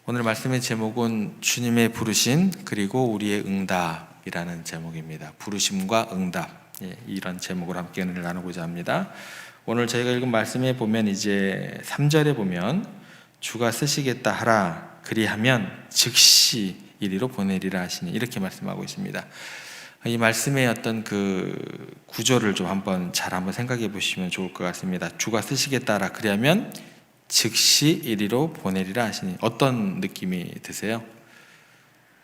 오늘 말씀의 제목은 주님의 부르심 그리고 우리의 응답이라는 제목입니다. 부르심과 응답, 이런 제목으로 함께 은혜를 나누고자 합니다. 오늘 저희가 읽은 말씀에 보면 이제 3절에 보면 주가 쓰시겠다 하라 그리하면 즉시 이리로 보내리라 하시니 이렇게 말씀하고 있습니다. 이 말씀의 어떤 그 구조를 좀 한번 생각해 보시면 좋을 것 같습니다. 주가 쓰시겠다 하라 그리하면 즉시 이리로 보내리라 하시니 어떤 느낌이 드세요?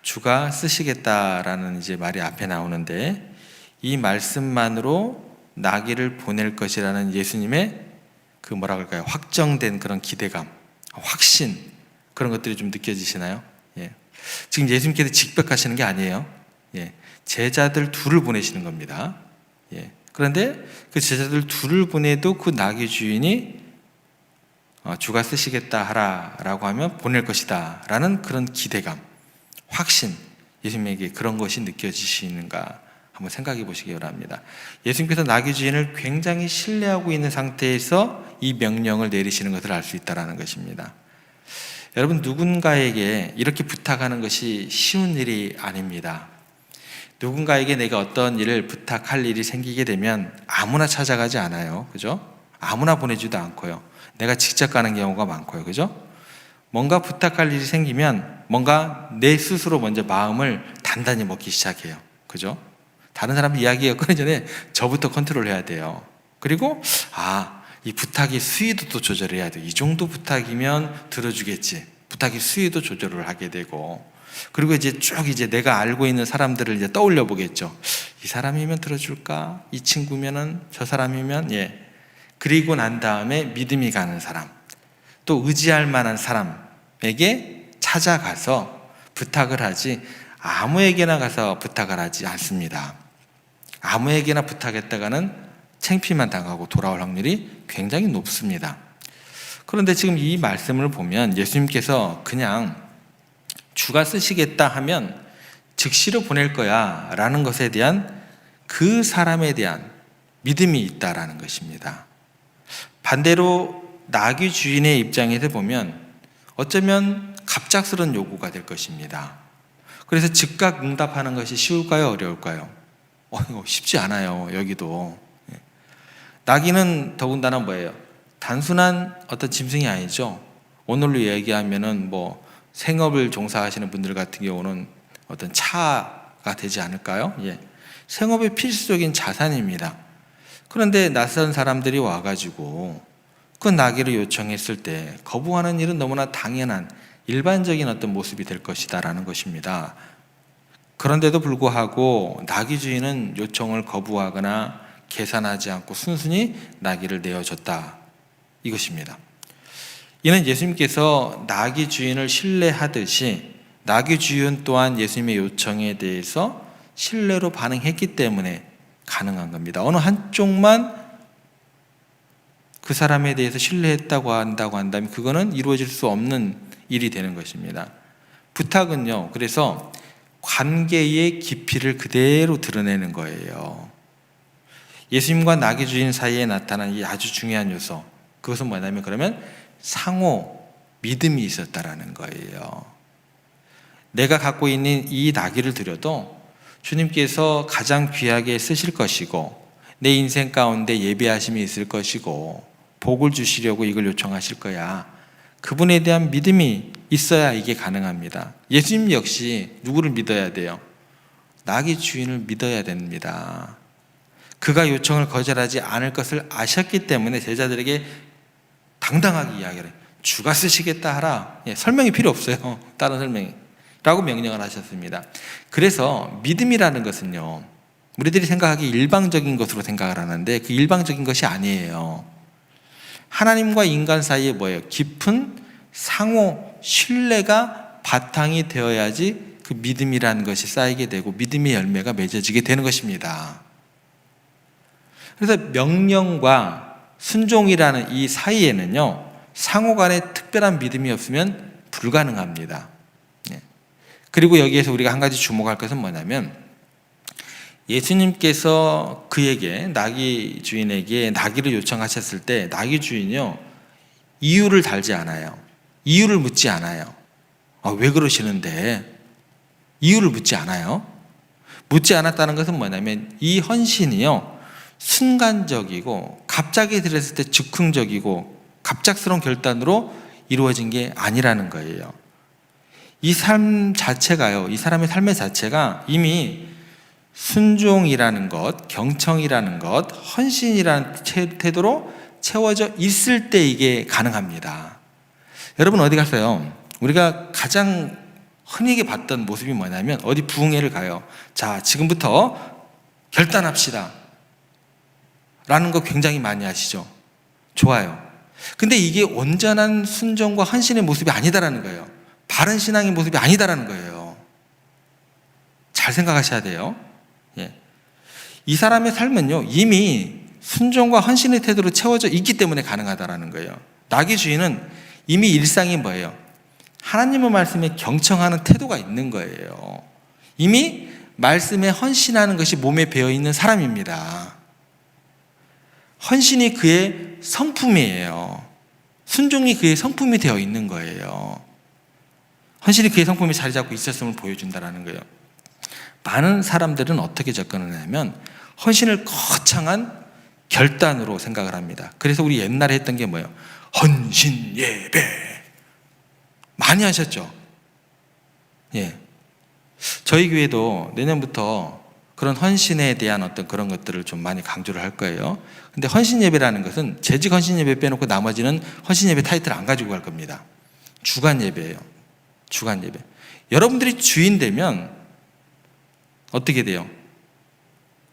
주가 쓰시겠다라는 이제 말이 앞에 나오는데 이 말씀만으로 나귀를 보낼 것이라는 예수님의 그 뭐라 그럴까요? 확정된 그런 기대감, 확신, 그런 것들이 좀 느껴지시나요? 지금 예수님께서 직백하시는 게 아니에요. 제자들 둘을 보내시는 겁니다. 그런데 그 제자들 둘을 보내도 그 나귀 주인이 주가 쓰시겠다 하라라고 하면 보낼 것이다 라는 그런 기대감, 확신, 예수님에게 그런 것이 느껴지시는가 한번 생각해 보시기 바랍니다. 예수님께서 나귀 주인을 굉장히 신뢰하고 있는 상태에서 이 명령을 내리시는 것을 알 수 있다는 것입니다. 여러분, 누군가에게 이렇게 부탁하는 것이 쉬운 일이 아닙니다. 누군가에게 내가 어떤 일을 부탁할 일이 생기게 되면 아무나 찾아가지 않아요. 그죠? 아무나 보내지도 않고요. 내가 직접 가는 경우가 많고요. 그죠? 뭔가 부탁할 일이 생기면 뭔가 내 스스로 먼저 마음을 단단히 먹기 시작해요. 그죠? 다른 사람 이야기가 끊기 전에 저부터 컨트롤해야 돼요. 그리고 이 부탁의 수위도 조절해야 돼요. 이 정도 부탁이면 들어주겠지. 부탁의 수위도 조절을 하게 되고, 그리고 이제 쭉 내가 알고 있는 사람들을 이제 떠올려 보겠죠. 이 사람이면 들어줄까? 이 친구면은, 저 사람이면, 그리고 난 다음에 믿음이 가는 사람, 또 의지할 만한 사람에게 찾아가서 부탁을 하지, 아무에게나 가서 부탁을 하지 않습니다. 아무에게나 부탁했다가는 창피만 당하고 돌아올 확률이 굉장히 높습니다. 그런데 지금 이 말씀을 보면 예수님께서 그냥 주가 쓰시겠다 하면 즉시로 보낼 거야 라는 것에 대한 그 사람에 대한 믿음이 있다라는 것입니다. 반대로 나귀 주인의 입장에서 보면 어쩌면 갑작스러운 요구가 될 것입니다. 그래서 즉각 응답하는 것이 쉬울까요? 어려울까요? 이거 쉽지 않아요. 여기도. 나귀는 더군다나 뭐예요? 단순한 어떤 짐승이 아니죠. 오늘로 얘기하면은 생업을 종사하시는 분들 같은 경우는 어떤 차가 되지 않을까요? 생업의 필수적인 자산입니다. 그런데 낯선 사람들이 와가지고 그 나귀를 요청했을 때 거부하는 일은 너무나 당연한 일반적인 어떤 모습이 될 것이다라는 것입니다. 그런데도 불구하고 나귀 주인은 요청을 거부하거나 계산하지 않고 순순히 나귀를 내어줬다, 이것입니다. 이는 예수님께서 나귀 주인을 신뢰하듯이 나귀 주인 또한 예수님의 요청에 대해서 신뢰로 반응했기 때문에 가능한 겁니다. 어느 한쪽만 그 사람에 대해서 신뢰했다고 한다면 그거는 이루어질 수 없는 일이 되는 것입니다. 부탁은요, 그래서 관계의 깊이를 그대로 드러내는 거예요. 예수님과 나귀 주인 사이에 나타난 이 아주 중요한 요소, 그것은 뭐냐면 그러면 상호 믿음이 있었다라는 거예요. 내가 갖고 있는 이 나귀를 드려도 주님께서 가장 귀하게 쓰실 것이고 내 인생 가운데 예비하심이 있을 것이고 복을 주시려고 이걸 요청하실 거야. 그분에 대한 믿음이 있어야 이게 가능합니다. 예수님 역시 누구를 믿어야 돼요? 나귀 주인을 믿어야 됩니다. 그가 요청을 거절하지 않을 것을 아셨기 때문에 제자들에게 당당하게 이야기를 해요. 주가 쓰시겠다 하라. 설명이 필요 없어요. 다른 설명이. 라고 명령을 하셨습니다. 그래서 믿음이라는 것은요, 우리들이 생각하기 일방적인 것으로 생각을 하는데 그 일방적인 것이 아니에요. 하나님과 인간 사이에 뭐예요? 깊은 상호 신뢰가 바탕이 되어야지 그 믿음이라는 것이 쌓이게 되고 믿음의 열매가 맺어지게 되는 것입니다. 그래서 명령과 순종이라는 이 사이에는요, 상호 간에 특별한 믿음이 없으면 불가능합니다. 그리고 여기에서 우리가 한 가지 주목할 것은 뭐냐면 예수님께서 그에게, 나귀 주인에게 나귀를 요청하셨을 때 나귀 주인이요, 이유를 달지 않아요. 이유를 묻지 않아요. 왜 그러시는데? 이유를 묻지 않아요. 묻지 않았다는 것은 뭐냐면 이 헌신이요, 순간적이고 갑자기 들었을 때 즉흥적이고 갑작스러운 결단으로 이루어진 게 아니라는 거예요. 이 삶 자체가요, 이 사람의 삶의 자체가 이미 순종이라는 것, 경청이라는 것, 헌신이라는 태도로 채워져 있을 때 이게 가능합니다. 여러분 어디 가세요? 우리가 가장 흔히 봤던 모습이 뭐냐면 어디 부흥회를 가요. 자, 지금부터 결단합시다 라는 거 굉장히 많이 하시죠. 좋아요. 근데 이게 온전한 순종과 헌신의 모습이 아니다라는 거예요. 바른 신앙의 모습이 아니다라는 거예요. 잘 생각하셔야 돼요. 이 사람의 삶은요, 이미 순종과 헌신의 태도로 채워져 있기 때문에 가능하다라는 거예요. 나귀 주인은 이미 일상이 뭐예요? 하나님의 말씀에 경청하는 태도가 있는 거예요. 이미 말씀에 헌신하는 것이 몸에 배어있는 사람입니다. 헌신이 그의 성품이에요. 순종이 그의 성품이 되어 있는 거예요. 헌신이 그의 성품이 자리 잡고 있었음을 보여준다는 거예요. 많은 사람들은 어떻게 접근을 하냐면 헌신을 거창한 결단으로 생각을 합니다. 그래서 우리 옛날에 했던 게 뭐예요? 헌신 예배 많이 하셨죠? 저희 교회도 내년부터 그런 헌신에 대한 어떤 그런 것들을 좀 많이 강조를 할 거예요. 근데 헌신 예배라는 것은 재직 헌신 예배 빼놓고 나머지는 헌신 예배 타이틀 안 가지고 갈 겁니다. 주간 예배예요. 주간 예배. 여러분들이 주인 되면 어떻게 돼요?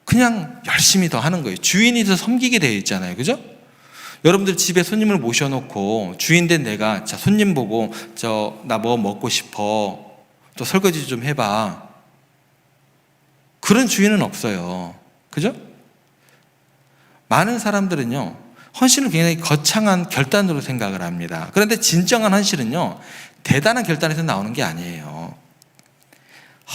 그냥 열심히 더 하는 거예요. 주인이 더 섬기게 되어 있잖아요. 그죠? 여러분들 집에 손님을 모셔놓고 주인 된 내가 자, 손님 보고 나 뭐 먹고 싶어. 또 설거지 좀 해봐. 그런 주인은 없어요. 그죠? 많은 사람들은요, 헌신을 굉장히 거창한 결단으로 생각을 합니다. 그런데 진정한 헌신은요, 대단한 결단에서 나오는 게 아니에요.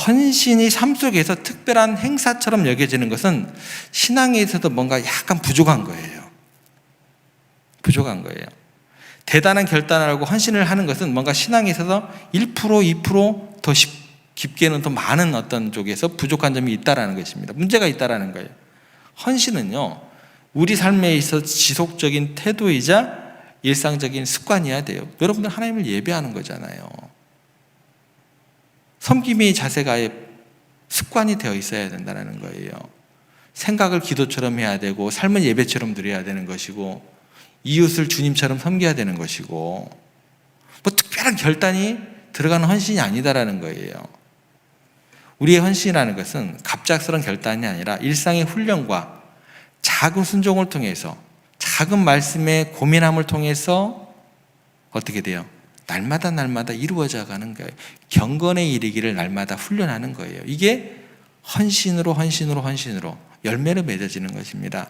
헌신이 삶 속에서 특별한 행사처럼 여겨지는 것은 신앙에 있어서 뭔가 약간 부족한 거예요. 부족한 거예요. 대단한 결단을 하고 헌신을 하는 것은 뭔가 신앙에 있어서 1%, 2%더 깊게는 더 많은 어떤 쪽에서 부족한 점이 있다라는 것입니다. 문제가 있다라는 거예요. 헌신은요, 우리 삶에 있어서 지속적인 태도이자 일상적인 습관이어야 돼요. 여러분들 하나님을 예배하는 거잖아요. 섬김의 자세가 습관이 되어 있어야 된다는 거예요. 생각을 기도처럼 해야 되고 삶은 예배처럼 드려야 되는 것이고 이웃을 주님처럼 섬겨야 되는 것이고 뭐 특별한 결단이 들어가는 헌신이 아니다라는 거예요. 우리의 헌신이라는 것은 갑작스러운 결단이 아니라 일상의 훈련과 작은 순종을 통해서 작은 말씀의 고민함을 통해서 어떻게 돼요? 날마다 이루어져 가는 거예요. 경건에 이르기를 날마다 훈련하는 거예요. 이게 헌신으로 열매로 맺어지는 것입니다.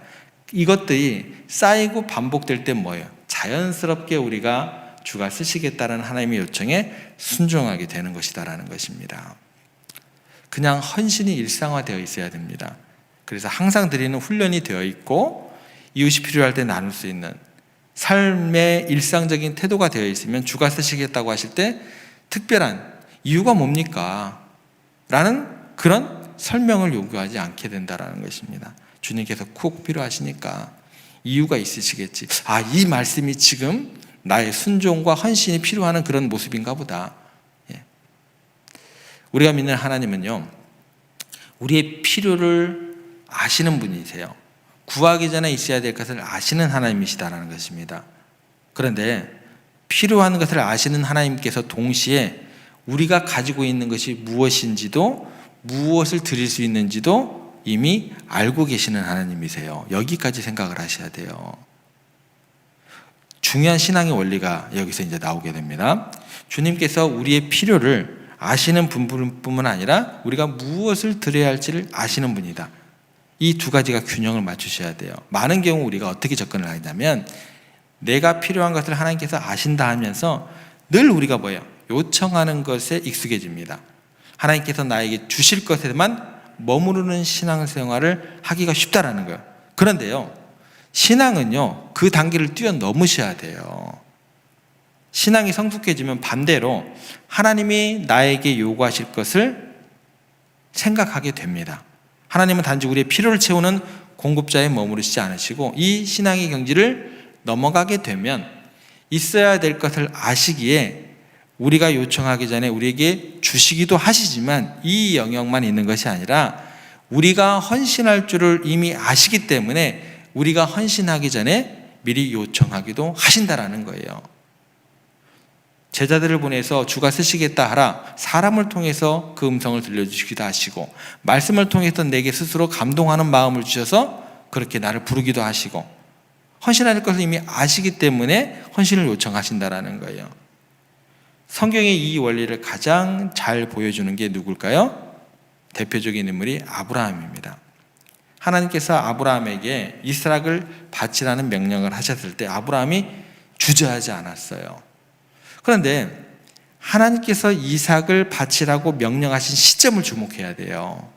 이것들이 쌓이고 반복될 때 뭐예요? 자연스럽게 우리가 주가 쓰시겠다는 하나님의 요청에 순종하게 되는 것이다라는 것입니다. 그냥 헌신이 일상화되어 있어야 됩니다. 그래서 항상 드리는 훈련이 되어 있고 이웃이 필요할 때 나눌 수 있는 삶의 일상적인 태도가 되어 있으면 주가 쓰시겠다고 하실 때 특별한 이유가 뭡니까? 라는 그런 설명을 요구하지 않게 된다는 것입니다. 주님께서 꼭 필요하시니까 이유가 있으시겠지. 이 말씀이 지금 나의 순종과 헌신이 필요한 그런 모습인가 보다. 우리가 믿는 하나님은요, 우리의 필요를 아시는 분이세요. 구하기 전에 있어야 될 것을 아시는 하나님이시다라는 것입니다. 그런데 필요한 것을 아시는 하나님께서 동시에 우리가 가지고 있는 것이 무엇인지도 무엇을 드릴 수 있는지도 이미 알고 계시는 하나님이세요. 여기까지 생각을 하셔야 돼요. 중요한 신앙의 원리가 여기서 이제 나오게 됩니다. 주님께서 우리의 필요를 아시는 분뿐만 아니라 우리가 무엇을 드려야 할지를 아시는 분이다. 이 두 가지가 균형을 맞추셔야 돼요. 많은 경우 우리가 어떻게 접근을 하냐면 내가 필요한 것을 하나님께서 아신다 하면서 늘 우리가 뭐예요? 요청하는 것에 익숙해집니다. 하나님께서 나에게 주실 것에만 머무르는 신앙생활을 하기가 쉽다라는 거예요. 그런데요, 신앙은요, 그 단계를 뛰어넘으셔야 돼요. 신앙이 성숙해지면 반대로 하나님이 나에게 요구하실 것을 생각하게 됩니다. 하나님은 단지 우리의 필요를 채우는 공급자에 머무르시지 않으시고 이 신앙의 경지를 넘어가게 되면 있어야 될 것을 아시기에 우리가 요청하기 전에 우리에게 주시기도 하시지만 이 영역만 있는 것이 아니라 우리가 헌신할 줄을 이미 아시기 때문에 우리가 헌신하기 전에 미리 요청하기도 하신다라는 거예요. 제자들을 보내서 주가 쓰시겠다 하라 사람을 통해서 그 음성을 들려주시기도 하시고 말씀을 통해서 내게 스스로 감동하는 마음을 주셔서 그렇게 나를 부르기도 하시고 헌신할 것을 이미 아시기 때문에 헌신을 요청하신다라는 거예요. 성경의 이 원리를 가장 잘 보여주는 게 누굴까요? 대표적인 인물이 아브라함입니다. 하나님께서 아브라함에게 이스락을 바치라는 명령을 하셨을 때 아브라함이 주저하지 않았어요. 그런데 하나님께서 이삭을 바치라고 명령하신 시점을 주목해야 돼요.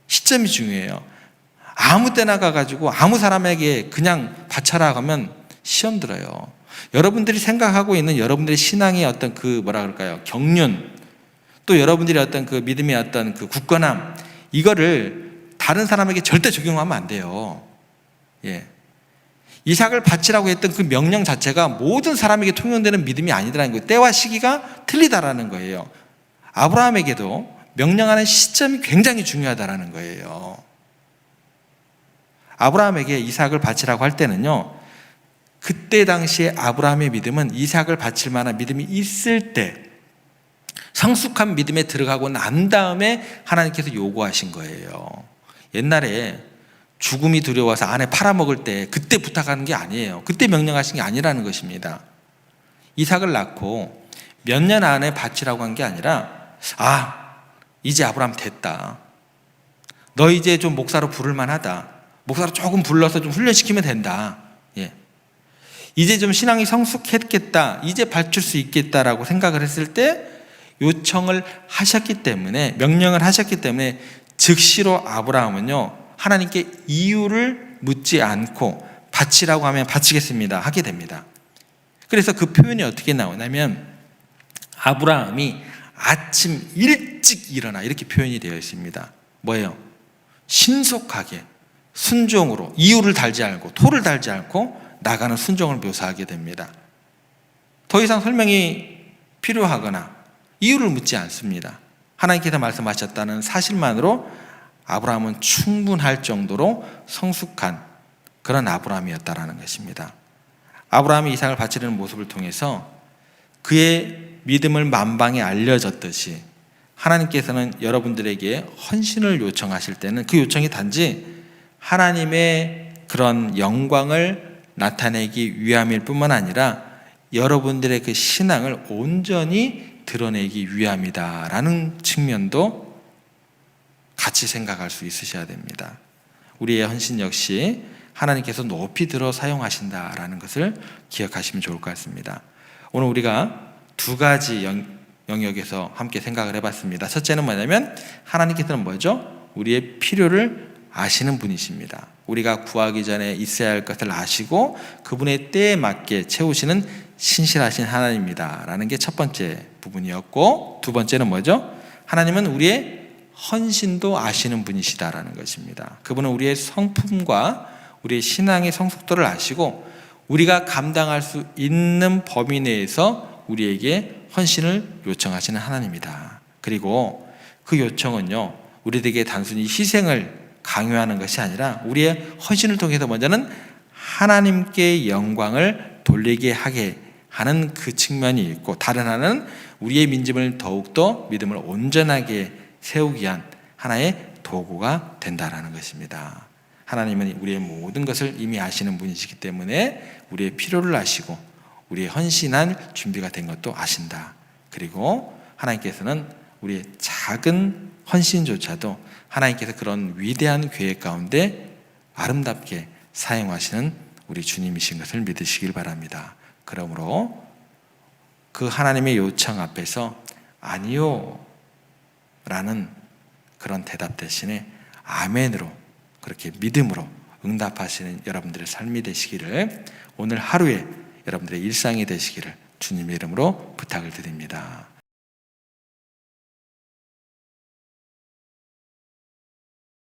시점이 중요해요. 아무 때나 가가지고 아무 사람에게 그냥 바쳐라 하면 시험 들어요. 여러분들이 생각하고 있는 여러분들의 신앙의 어떤 그 뭐라 그럴까요? 경륜, 또 여러분들의 어떤 그 믿음의 어떤 그 굳건함, 이거를 다른 사람에게 절대 적용하면 안 돼요. 예. 이삭을 바치라고 했던 그 명령 자체가 모든 사람에게 통용되는 믿음이 아니라는 거예요. 때와 시기가 틀리다라는 거예요. 아브라함에게도 명령하는 시점이 굉장히 중요하다라는 거예요. 아브라함에게 이삭을 바치라고 할 때는요, 그때 당시에 아브라함의 믿음은 이삭을 바칠 만한 믿음이 있을 때 성숙한 믿음에 들어가고 난 다음에 하나님께서 요구하신 거예요. 옛날에 죽음이 두려워서 아내 팔아먹을 때 그때 부탁하는 게 아니에요. 그때 명령하신 게 아니라는 것입니다. 이삭을 낳고 몇 년 안에 바치라고 한 게 아니라 이제 아브라함 됐다. 너 이제 좀 목사로 부를 만하다. 목사로 조금 불러서 좀 훈련시키면 된다. 예. 이제 좀 신앙이 성숙했겠다. 이제 바칠 수 있겠다라고 생각을 했을 때 요청을 하셨기 때문에 명령을 하셨기 때문에 즉시로 아브라함은요 하나님께 이유를 묻지 않고 바치라고 하면 바치겠습니다 하게 됩니다. 그래서 그 표현이 어떻게 나오냐면 아브라함이 아침 일찍 일어나 이렇게 표현이 되어 있습니다. 뭐예요? 신속하게 순종으로 이유를 달지 않고 토를 달지 않고 나가는 순종을 묘사하게 됩니다. 더 이상 설명이 필요하거나 이유를 묻지 않습니다. 하나님께서 말씀하셨다는 사실만으로 아브라함은 충분할 정도로 성숙한 그런 아브라함이었다라는 것입니다. 아브라함이 이삭을 바치려는 모습을 통해서 그의 믿음을 만방에 알려졌듯이 하나님께서는 여러분들에게 헌신을 요청하실 때는 그 요청이 단지 하나님의 그런 영광을 나타내기 위함일 뿐만 아니라 여러분들의 그 신앙을 온전히 드러내기 위함이다라는 측면도 같이 생각할 수 있으셔야 됩니다. 우리의 헌신 역시 하나님께서 높이 들어 사용하신다라는 것을 기억하시면 좋을 것 같습니다. 오늘 우리가 두 가지 영역에서 함께 생각을 해봤습니다. 첫째는 뭐냐면 하나님께서는 뭐죠? 우리의 필요를 아시는 분이십니다. 우리가 구하기 전에 있어야 할 것을 아시고 그분의 때에 맞게 채우시는 신실하신 하나님입니다 라는 게 첫 번째 부분이었고, 두 번째는 뭐죠? 하나님은 우리의 헌신도 아시는 분이시다라는 것입니다. 그분은 우리의 성품과 우리의 신앙의 성숙도를 아시고 우리가 감당할 수 있는 범위 내에서 우리에게 헌신을 요청하시는 하나님이다. 그리고 그 요청은요 우리에게 단순히 희생을 강요하는 것이 아니라 우리의 헌신을 통해서 먼저는 하나님께 영광을 돌리게 하게 하는 그 측면이 있고, 다른 하나는 우리의 민심을 더욱더 믿음을 온전하게 세우기 위한 하나의 도구가 된다라는 것입니다. 하나님은 우리의 모든 것을 이미 아시는 분이시기 때문에 우리의 필요를 아시고 우리의 헌신할 준비가 된 것도 아신다. 그리고 하나님께서는 우리의 작은 헌신조차도 하나님께서 그런 위대한 계획 가운데 아름답게 사용하시는 우리 주님이신 것을 믿으시길 바랍니다. 그러므로 그 하나님의 요청 앞에서 아니요 라는 그런 대답 대신에 아멘으로 그렇게 믿음으로 응답하시는 여러분들의 삶이 되시기를, 오늘 하루에 여러분들의 일상이 되시기를 주 주님의 이름으로 부탁을 드립니다.